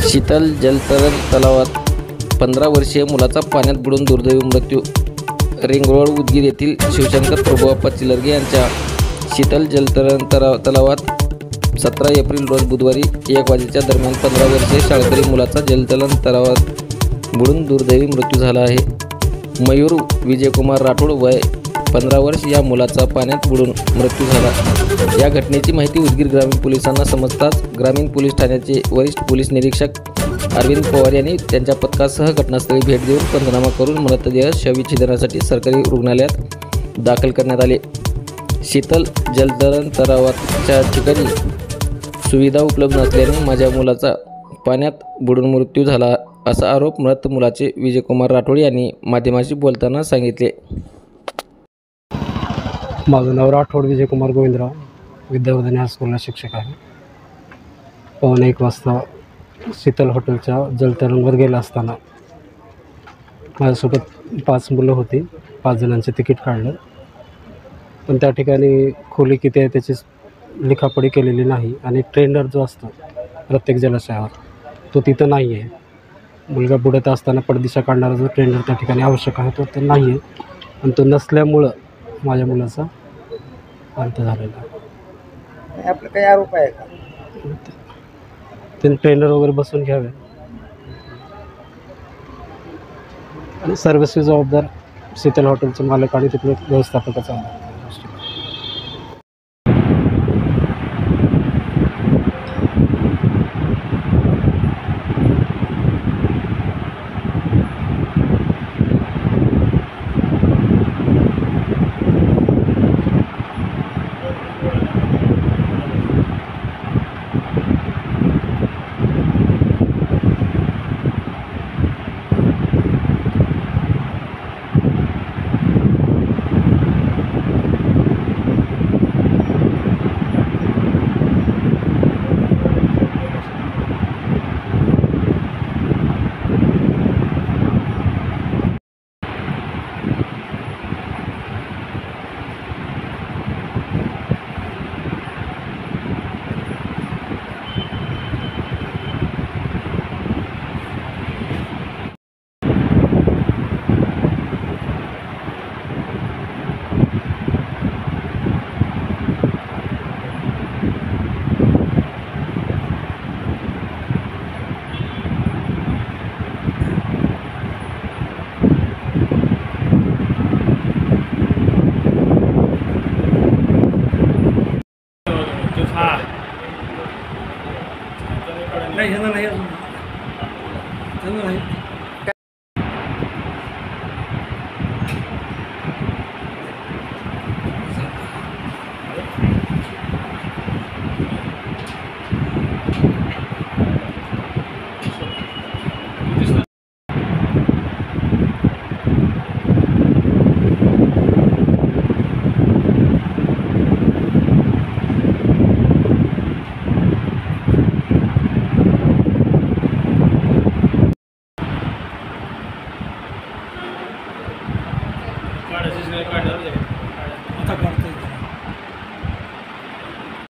शीतल जलतरण तलावात 15 वर्षीय मुलाचा पाण्यात बुडून दुर्दैवी मृत्यू। रिंग रोड उदगीर येथील शिवशंकर प्रभुआप्पा चिलरगे यांच्या शीतल जलतरण तलावात 17 एप्रिल रोज बुधवारी 1 वाजेच्या दरम्यान 15 वर्षीय शाळकरी मुलाचा जलतरण तलावात बुडून दुर्दैवी मृत्यू झाला आहे। मयूर विजयकुमार राठोड वय 15 वर्ष या मुलाचा पाण्यात बुडून मृत्यू झाला। या घटनेची माहिती उदगीर ग्रामीण पोलिसांना समजताच ग्रामीण पोलीस ठाण्याचे वरिष्ठ पोलीस निरीक्षक अरविंद पवार यांनी त्यांच्या पथकासह घटनास्थळी भेट देऊन पंचनामा करून मृतदेह शवविच्छेदनासाठी सरकारी रुग्णालयात दाखल करण्यात आले। शीतल जलतरण तलावाच्या ठिकाणी सुविधा उपलब्ध नसल्याने माझ्या मुलाचा पाण्यात बुडून मृत्यू झाला असा आरोप मृत मुलाचे विजयकुमार राठोड यांनी माध्यमांशी बोलताना सांगितले। माझं नाव राठोड विजयकुमार गोविंदराव, विद्यावर्धनी हायस्कूलला शिक्षक आहे। 1:15 वाजता शीतल हॉटेलच्या जलतरणवर गेला असताना माझ्यासोबत 5 मुलं होती। 5 जणांचे तिकीट काढलं, पण त्या ठिकाणी खोली किती आहे त्याची लिखापडी केलेली नाही आणि ट्रेनर जो असतो प्रत्येक जलाशयावर तो तिथं नाही आहे। मुलगा बुडत असताना पडदिशा काढणारा जो ट्रेनर त्या ठिकाणी आवश्यक आहे तो नाही आहे, आणि तो नसल्यामुळं माझ्या मुलाचा अंत झालेला आहे। आपलं काही आरोप आहे का? त्यांनी ट्रेनर वगैरे बसून घ्यावे आणि सर्व्हिसची जबाबदार शीतल हॉटेलचे मालक आणि तिथले व्यवस्थापकाचा आहे। नाही, नाही